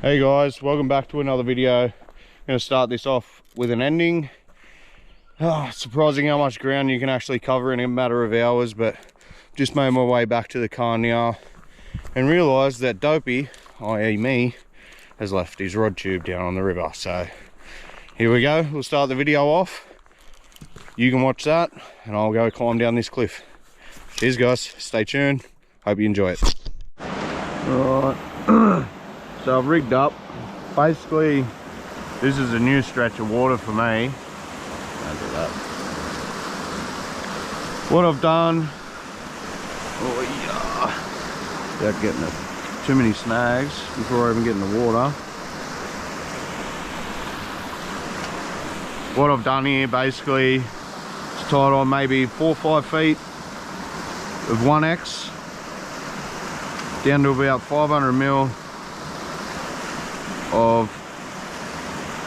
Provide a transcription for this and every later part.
Hey guys, welcome back to another video. I'm going to start this off with an ending. Surprising how much ground you can actually cover in a matter of hours, but just made my way back to the car now and realised that Dopey, i.e. me, has left his rod tube down on the river. So here we go, we'll start the video off. You can watch that and I'll go climb down this cliff. Cheers guys, stay tuned, hope you enjoy it. Alright. So I've rigged up. Basically, this is a new stretch of water for me. Look at that. What I've done, without getting too many snags before I even get in the water. What I've done here basically is tied on maybe 4 or 5 feet of 1X down to about 500 mil of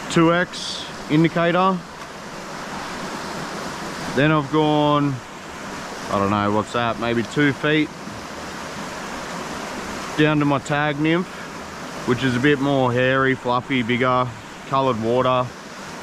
2X indicator. Then I've gone, I don't know what's that, maybe 2 feet down to my tag nymph, which is a bit more hairy, fluffy, bigger, coloured water,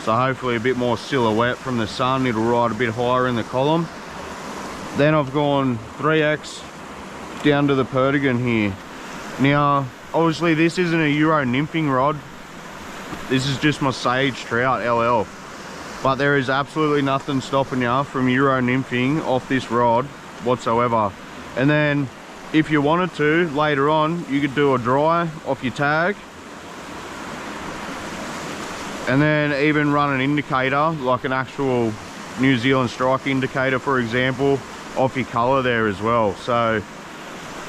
so hopefully a bit more silhouette from the sun. It'll ride a bit higher in the column. Then I've gone 3X down to the perdigan here. Now obviously this isn't a Euro nymphing rod, this is just my sage trout LL, but there is absolutely nothing stopping you from Euro nymphing off this rod whatsoever. And then if you wanted to later on, you could do a dry off your tag and then even run an indicator, like an actual New Zealand strike indicator for example, off your colour there as well. So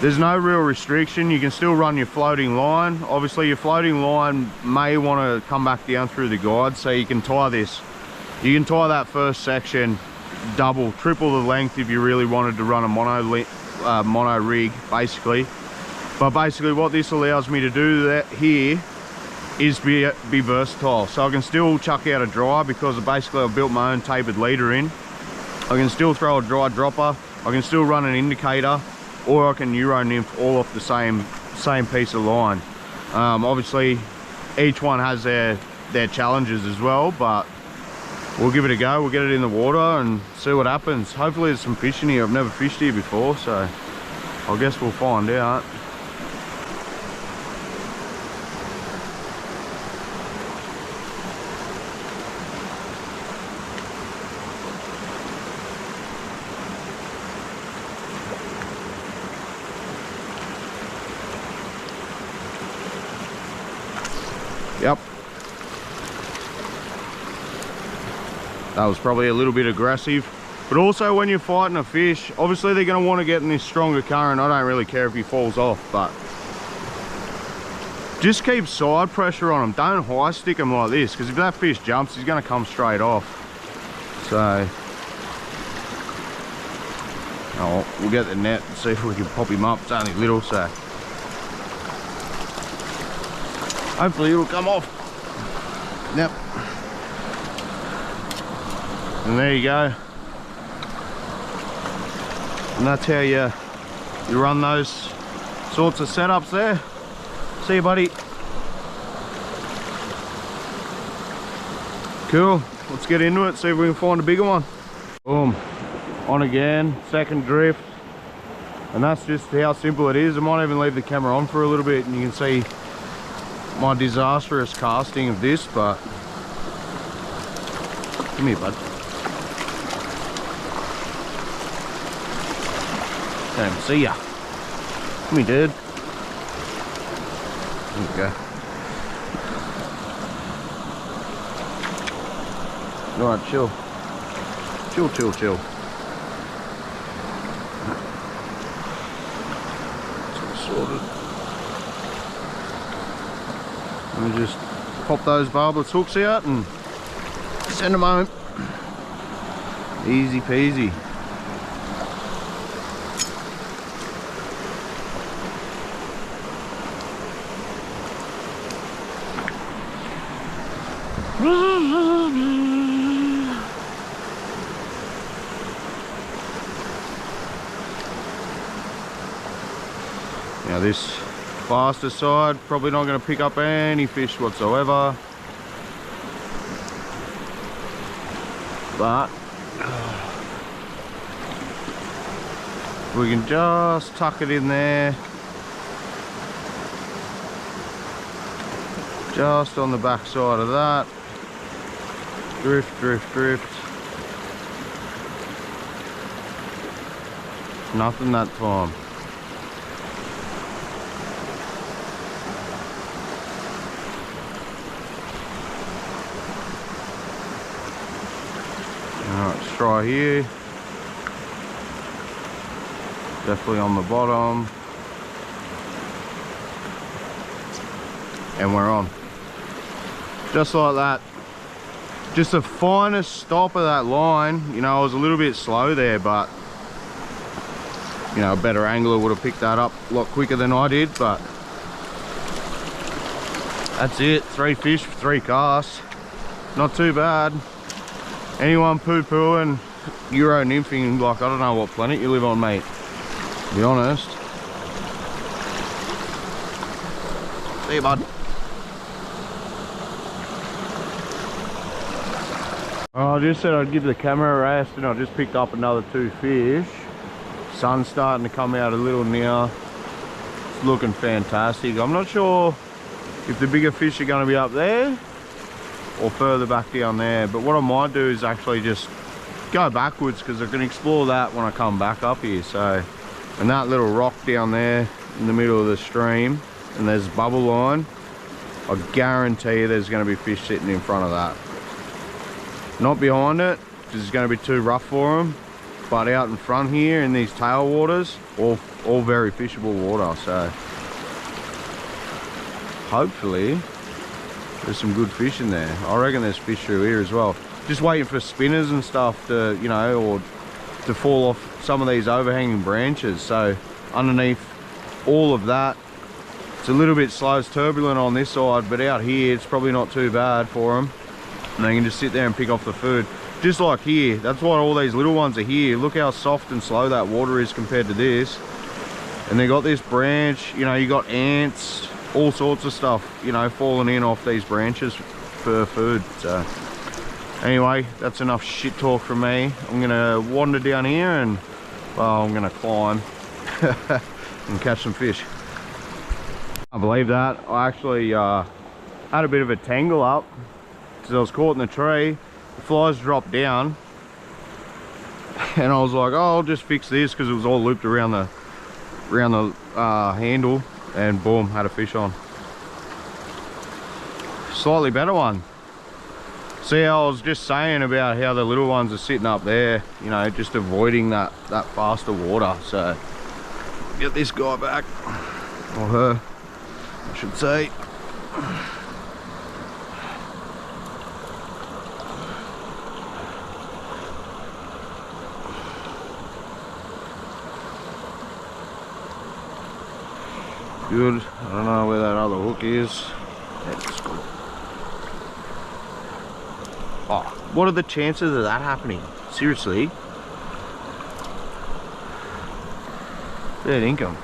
there's no real restriction. You can still run your floating line. Obviously your floating line may want to come back down through the guide, so you can tie this. You can tie that first section double, triple the length if you really wanted to run a mono rig basically. But basically what this allows me to do here is be versatile. So I can still chuck out a dry because basically I've built my own tapered leader in. I can still throw a dry dropper, I can still run an indicator, or I can Euro nymph all off the same piece of line. Obviously each one has their challenges as well, but we'll give it a go. We'll get it in the water and see what happens. Hopefully there's some fish in here. I've never fished here before, so I guess we'll find out. Yep, that was probably a little bit aggressive, but also when you're fighting a fish, obviously they're going to want to get in this stronger current. I don't really care if he falls off, but just keep side pressure on him. Don't high stick him like this, because if that fish jumps, he's going to come straight off. So we'll get the net and see if we can pop him up. It's only little, so hopefully it'll come off. Yep. And there you go. And that's how you run those sorts of setups there. See you, buddy. Cool. Let's get into it, see if we can find a bigger one. Boom. On again, second drift. And that's just how simple it is. I might even leave the camera on for a little bit and you can see my disastrous casting of this, but come here, bud. Can't even see ya. Come here, dude. There you go. Alright, chill. Chill, chill, chill. It's all sorted. Let me just pop those barbless hooks out and send them home. Easy peasy. Now this faster side, probably not going to pick up any fish whatsoever. But we can just tuck it in there, just on the back side of that. Drift, drift, drift. Nothing that time. Alright, let's try here. Definitely on the bottom. And we're on. Just like that. Just the finest stop of that line. You know, I was a little bit slow there, but you know, a better angler would have picked that up a lot quicker than I did. But that's it. 3 fish for 3 casts. Not too bad. Anyone poo-pooing Euro nymphing, like, I don't know what planet you live on, mate, to be honest. See you, bud. I just said I'd give the camera a rest, and I just picked up another 2 fish. Sun's starting to come out a little now. It's looking fantastic. I'm not sure if the bigger fish are going to be up there or further back down there, but what I might do is actually just go backwards, because I can explore that when I come back up here. So, and that little rock down there in the middle of the stream, and there's bubble line, I guarantee you there's going to be fish sitting in front of that. Not behind it, because it's going to be too rough for them, but out in front here in these tail waters, all very fishable water. So hopefully there's some good fish in there. I reckon there's fish through here as well. Just waiting for spinners and stuff to, you know, or to fall off some of these overhanging branches. So underneath all of that, it's a little bit slow, it's turbulent on this side, but out here it's probably not too bad for them. And they can just sit there and pick off the food. Just like here, that's why all these little ones are here. Look how soft and slow that water is compared to this. And they got this branch, you know, you got ants, all sorts of stuff, you know, falling in off these branches for food. So anyway, that's enough shit talk from me. I'm gonna wander down here and, well, I'm gonna climb and catch some fish. I believe that. I actually had a bit of a tangle up because I was caught in the tree. The flies dropped down and I was like, oh, I'll just fix this, because it was all looped around the handle, and boom, had a fish on. Slightly better one. See, I was just saying about how the little ones are sitting up there, you know, just avoiding that faster water. So get this guy back, or her, I should say. Good. I don't know where that other hook is. That's good. Oh, what are the chances of that happening? Seriously? Fair income.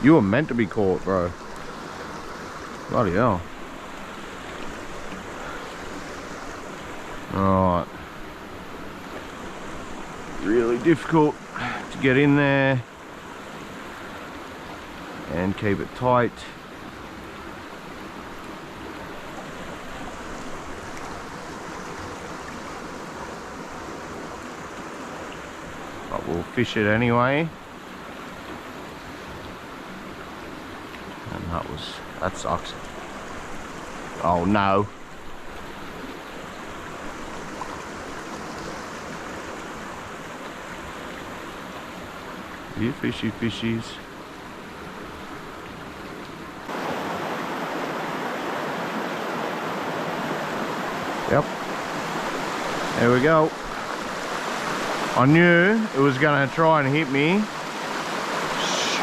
You were meant to be caught, bro. Bloody hell. Alright. Really difficult to get in there and keep it tight. But we'll fish it anyway. And that sucks. Oh no. You fishy fishies. Yep, there we go. I knew it was going to try and hit me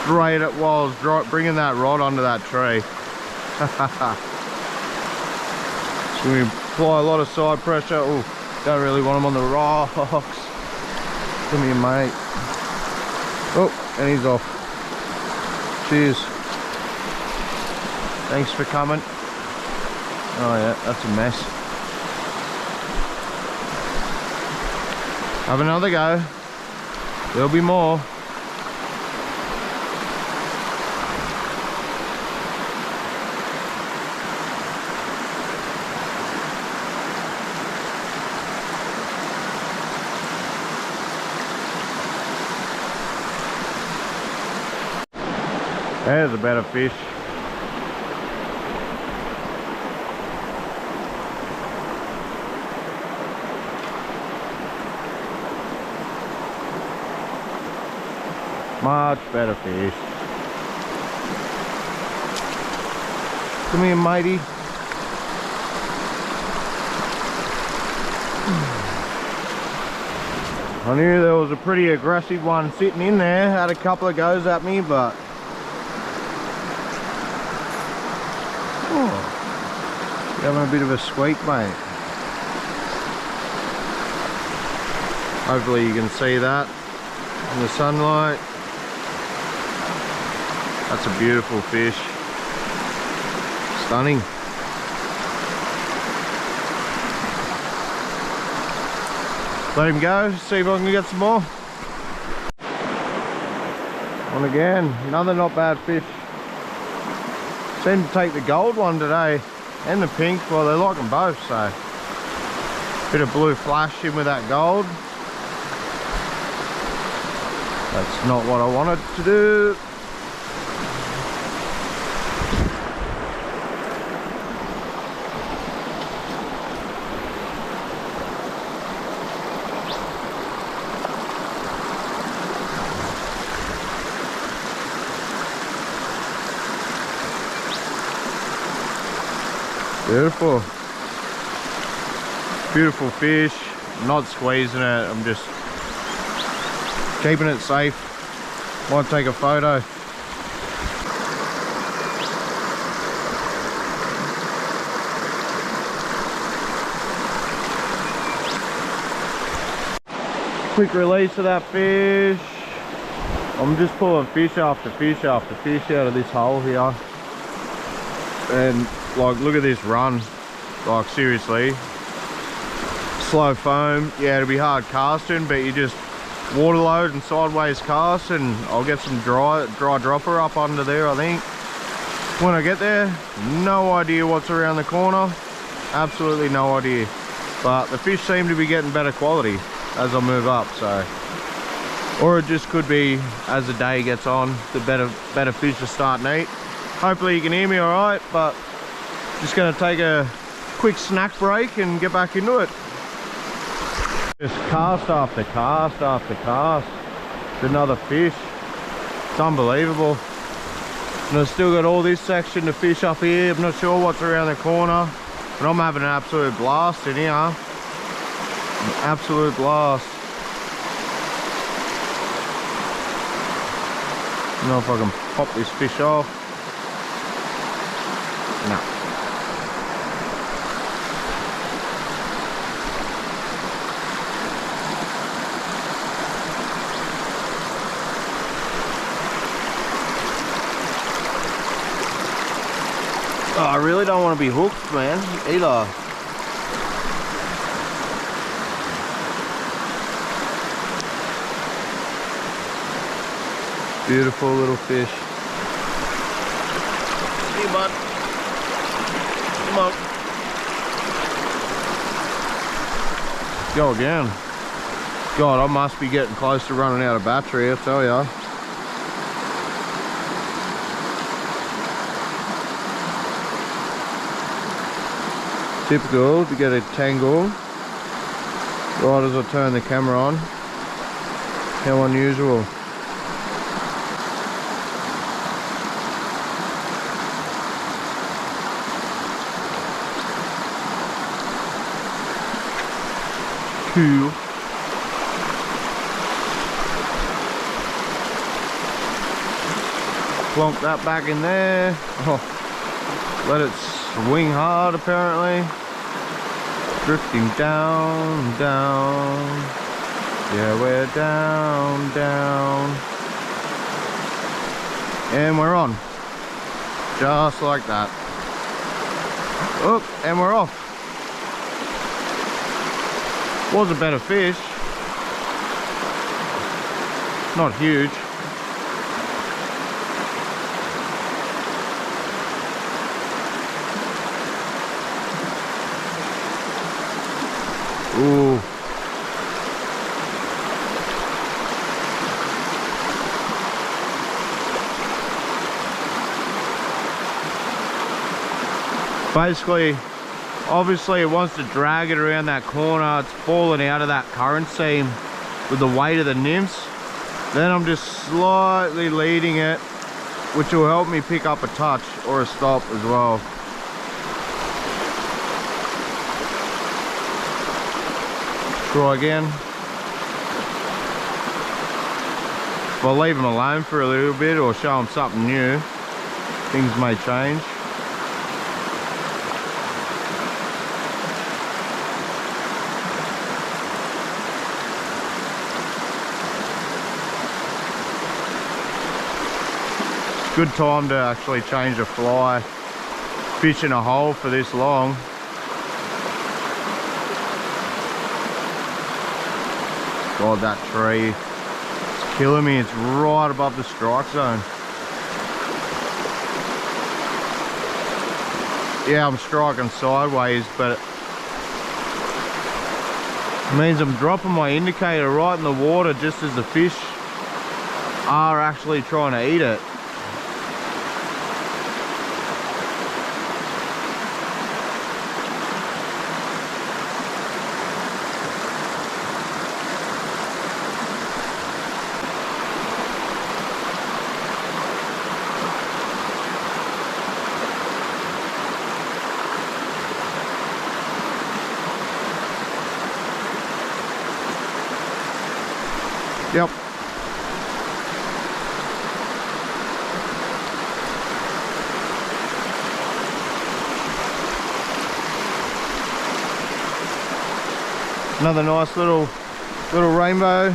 straight at while I was bringing that rod onto that tree. So we apply a lot of side pressure. Oh, don't really want him on the rocks. Come here, mate. Oh, and he's off. Cheers. Thanks for coming. Oh yeah, that's a mess. Have another go. There'll be more. There's a better fish. Much better fish. Come here, matey. I knew there was a pretty aggressive one sitting in there. Had a couple of goes at me, but having a bit of a squeak, mate. Hopefully you can see that in the sunlight. That's a beautiful fish. Stunning. Let him go, see if I can get some more. On again, another not bad fish. Seemed to take the gold one today and the pink. Well, they like them both, so bit of blue flash in with that gold. That's not what I wanted to do. Beautiful. Beautiful fish. I'm not squeezing it, I'm just keeping it safe. Might take a photo. Quick release of that fish. I'm just pulling fish after fish after fish out of this hole here. And like, look at this run. Like, seriously. Slow foam. Yeah, it'll be hard casting, but you just water load and sideways cast, and I'll get some dry dropper up under there, I think. When I get there, no idea what's around the corner. Absolutely no idea. But the fish seem to be getting better quality as I move up, so. Or it just could be, as the day gets on, the better fish are starting to eat. Hopefully you can hear me all right, but just gonna take a quick snack break and get back into it. Just cast after cast after cast. It's another fish. It's unbelievable. And I've still got all this section to fish up here. I'm not sure what's around the corner, but I'm having an absolute blast in here. An absolute blast. I don't know if I can pop this fish off. No. Oh, I really don't want to be hooked, man, either. Beautiful little fish. Hey, bud. Come on. Go again. God, I must be getting close to running out of battery, I tell ya. Typical to get a tangle right as I turn the camera on. How unusual. Cool. Plonk that back in there. Oh, let it swing hard apparently. Drifting down, down. Yeah, we're down, down. And we're on. Just like that. Oh, and we're off. Was a better fish. Not huge. Ooh. Basically, obviously it wants to drag it around that corner. It's falling out of that current seam with the weight of the nymphs. Then I'm just slightly leading it, which will help me pick up a touch or a stop as well. Try again. If I leave them alone for a little bit or show them something new, things may change. Good time to actually change a fly. Fishing a hole for this long. God, that tree, it's killing me. It's right above the strike zone. Yeah, I'm striking sideways, but it means I'm dropping my indicator right in the water just as the fish are actually trying to eat it. Yep. Another nice little rainbow.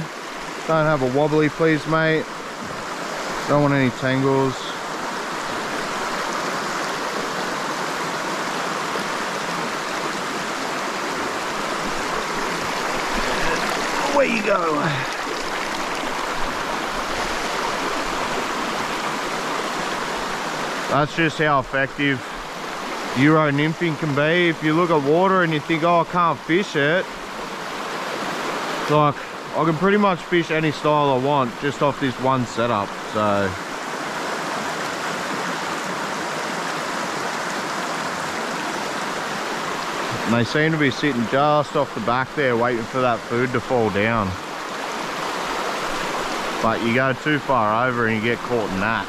Don't have a wobbly, please, mate. Don't want any tangles. Where you go? That's just how effective Euro nymphing can be. If you look at water and you think, oh, I can't fish it, it's like, I can pretty much fish any style I want just off this one setup, so. And they seem to be sitting just off the back there waiting for that food to fall down. But you go too far over and you get caught in that.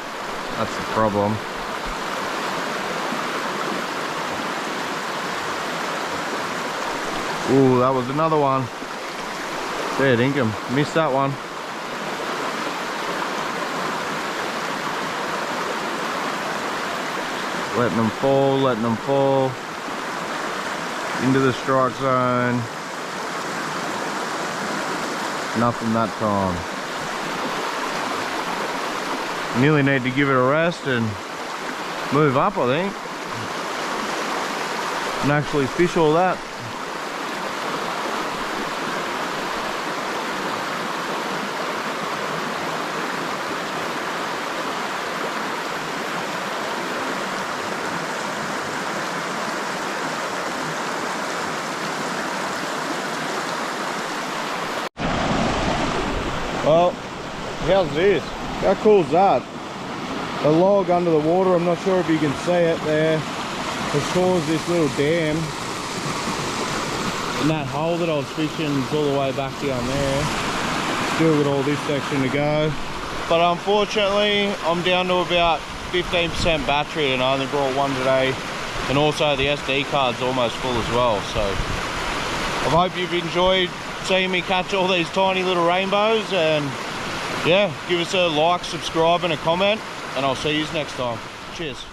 That's the problem. Ooh, that was another one. Fair dinkum. Missed that one. Letting them fall, letting them fall. Into the strike zone. Nothing that time. Nearly need to give it a rest and move up, I think. And actually fish all that. Well, how's this? How cool is that? The log under the water, I'm not sure if you can see it there, has caused this little dam. And that hole that I was fishing is all the way back down there. Still got all this section to go. But unfortunately, I'm down to about 15% battery and I only brought one today. And also the SD card's almost full as well. So I hope you've enjoyed seeing me catch all these tiny little rainbows, and yeah, give us a like, subscribe and a comment, and I'll see you next time. Cheers.